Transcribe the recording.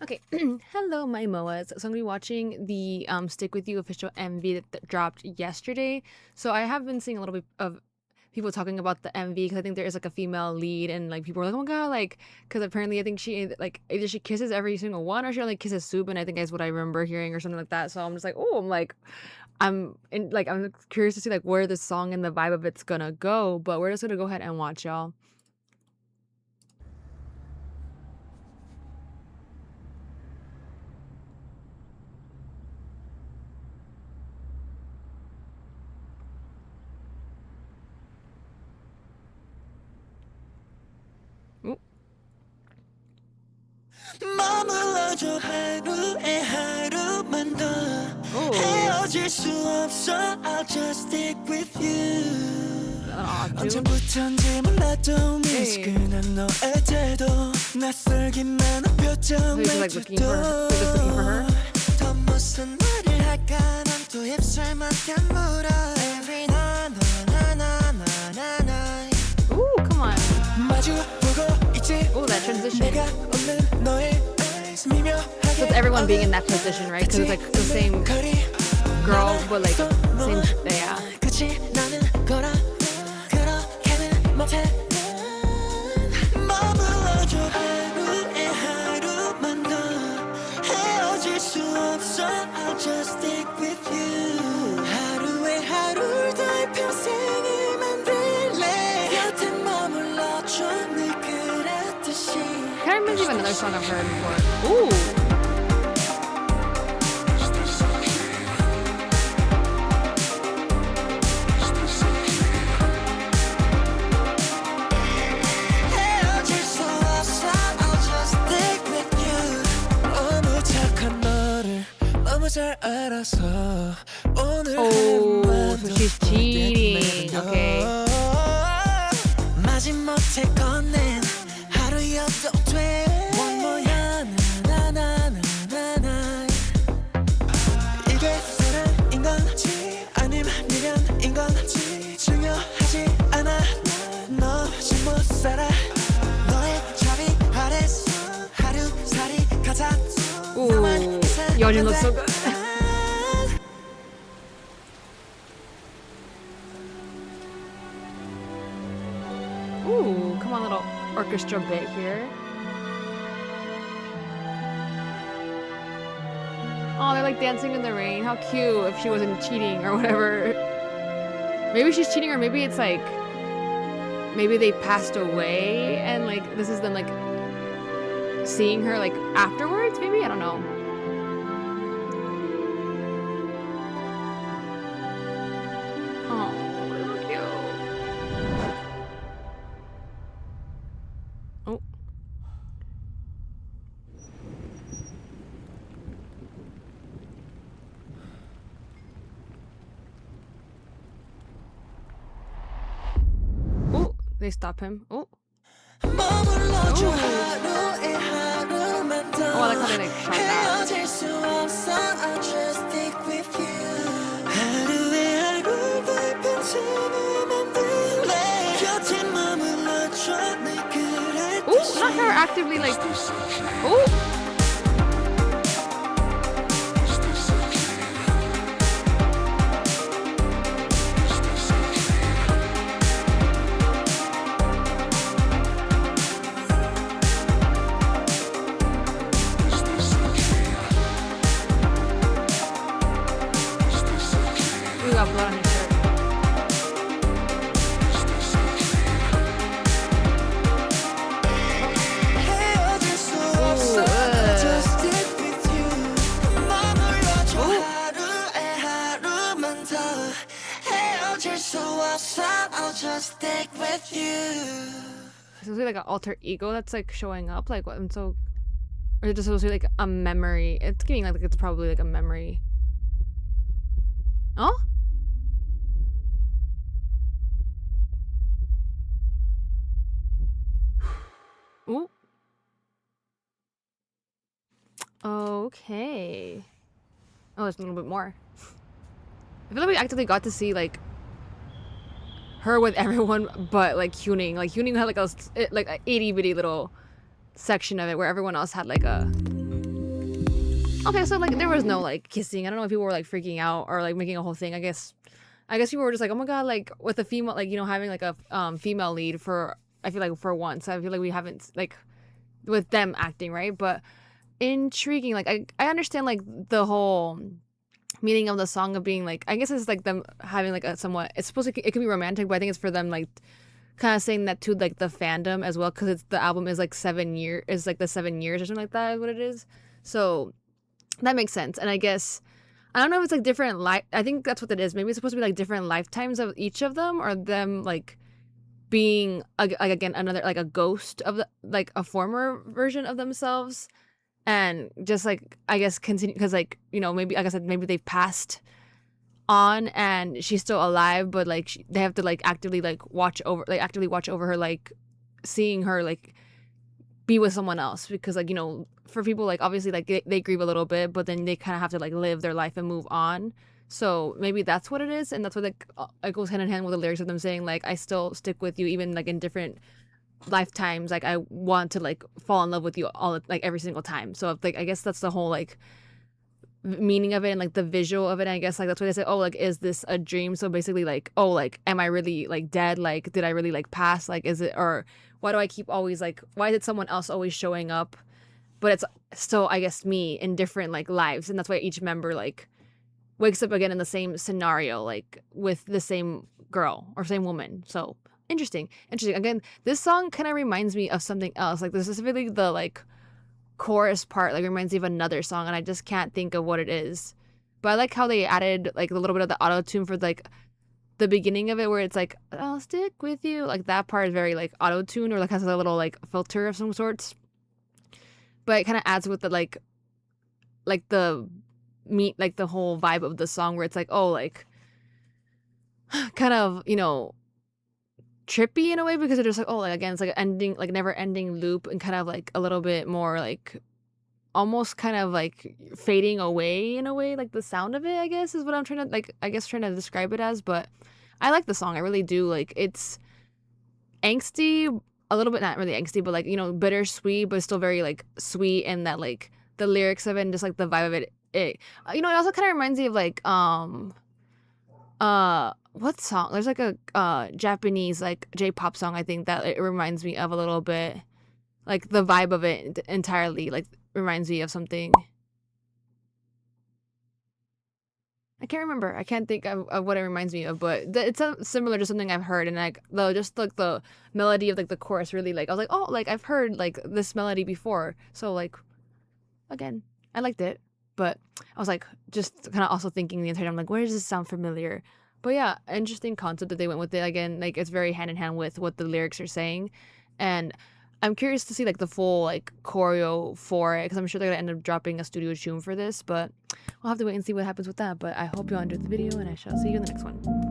Okay, hello, my Moas. So I'm gonna be watching the Stick With You official MV that dropped yesterday. So I have been seeing a little bit of people talking about the MV because I think there is like a female lead and like people are like, oh my god, like because apparently I think she like either she kisses every single one or she only kisses Soup, and I think is what I remember hearing or something like that. So I'm just like, oh, I'm curious to see like where the song and the vibe of it's gonna go. But we're just gonna go ahead and watch, y'all. Ooh. 머물러줘 하루에 하루만 더 Ooh. 헤어질 수 없어 I'll just stick with you 언제부턴지 몰라도 미지근한 너의 태도 낯설기만 한 표정 looking for her. 더 무슨 말을 할까 난 또 입술 막혀 물어 Every night 나나나나나나 Ooh, come on. 마주 보고 있지 Ooh, that transition. 내가 없는 너의 So it's everyone being in that position, right? Because it's like the same girl, but like same, yeah. 끝이 나는 거라 그렇게는 못해 머물러줘 하루에 하루만 더 헤어질 수 없어 I'll just stick with you 하루에 하루를 더 평생을 만들래 곁에 머물러줘 늘 그랬듯이 Kind of reminds me of another song I've heard before. Ooh. 헤어질 수 없어 I'll just stick with you 너무 착한 너를 너무 잘 알아서 오늘 Oh, so she's cheating. Okay. 마지못해 건넨 하루여도 돼 One more 나나나나나나 이게 사랑인 건지 아님 미련인 건지 중요하지 않아 너 없이 못 살아 너의 자리 아래서 하루살이 가자 Ooh. Yeonjun looks so good. Ooh, come on, little orchestra bit here. Oh, they're like dancing in the rain. How cute if she wasn't cheating or whatever. Maybe she's cheating, or maybe it's like maybe they passed away and like this is them like seeing her like afterwards, maybe? I don't know. Oh, so cute. Oh. Oh, they stop him. Oh. 머물러줘 하루에 하루만 더 Oh, I like how they like shot that. 헤어질 수 없어 I'll just stick with you 하루에 하루를 더 평생을 만들래 곁에 머물러줘 늘 Oh, 그랬듯이 not her actively like. Oh. We got blood on his shirt. 헤어질 수 없어 I'll just stick with you 머물러줘 하루에 하루만 더 헤어질 수 없어 I'll just stick with you So it's like an alter ego that's like showing up, like what? And so, or is it just supposed to be like a memory? It's giving like it's probably like a memory. Oh. Ooh. Okay. Oh, there's a little bit more. I feel like we actually got to see like her with everyone but like Huning. Like Huning had like a itty bitty little section of it where everyone else had like a Okay, so like there was no like kissing. I don't know if people were like freaking out or like making a whole thing. I guess people were just like, oh my god, like with a female, like, you know, having like a female lead for, I feel like for once. I feel like we haven't, like, with them acting, right? But intriguing. Like I understand like the whole meaning of the song of being like, I guess it's like them having like a somewhat, it's supposed to, it can be romantic, but I think it's for them like kind of saying that to like the fandom as well, because it's, the album is like 7 years, is like the 7 years or something like that is what it is. So that makes sense. And I guess I don't know if it's like different life. I think that's what it is. Maybe it's supposed to be like different lifetimes of each of them, or them like being like again another like a ghost of the, like a former version of themselves, and just like I guess continue, because like, you know, maybe like I said, maybe they've passed on and she's still alive, but like they have to like actively like watch over, like actively watch over her, like seeing her like be with someone else, because like, you know, for people like obviously like they grieve a little bit, but then they kind of have to like live their life and move on. So maybe that's what it is, and that's what like it goes hand in hand with the lyrics of them saying like, I still stick with you even like in different lifetimes, like I want to like fall in love with you all, like every single time. So like I guess that's the whole like meaning of it, and like the visual of it. I guess like that's why they say, oh, like, is this a dream? So basically like, oh, like, am I really like dead? Like, did I really like pass? Like, is it, or why do I keep always like, why is it someone else always showing up, but it's still, I guess, me in different like lives? And that's why each member like wakes up again in the same scenario, like with the same girl or same woman. So interesting. Again, this song kind of reminds me of something else, like specifically the like chorus part like reminds me of another song, and I just can't think of what it is. But I like how they added like a little bit of the auto tune for like the beginning of it, where it's like, I'll stick with you, like that part is very like auto tune, or like has a little like filter of some sorts. But it kind of adds with the like the meat, like the whole vibe of the song, where it's like, oh, like kind of, you know, trippy in a way, because they're just like, oh, like again, it's like an ending, like never ending loop, and kind of like a little bit more like almost kind of like fading away in a way, like the sound of it, I guess, is what I'm trying to like, I guess, trying to describe it as. But I like the song, I really do. Like, it's angsty a little bit, not really angsty, but like, you know, bittersweet, but still very like sweet, and that like the lyrics of it and just like the vibe of it, you know, it also kind of reminds me of like what song, there's like a Japanese like J-pop song, I think, that it reminds me of a little bit, like the vibe of it entirely like reminds me of something. I can't remember, I can't think of what it reminds me of, but it's similar to something I've heard. And like though, just like the melody of like the chorus really, like I was like, oh, like I've heard like this melody before. So like again, I liked it. But I was like just kind of also thinking the entire time, like, where does this sound familiar? But yeah, interesting concept that they went with it. Again, like it's very hand in hand with what the lyrics are saying. And I'm curious to see like the full like choreo for it, because I'm sure they're gonna end up dropping a studio tune for this. But we'll have to wait and see what happens with that. But I hope you all enjoyed the video, and I shall see you in the next one.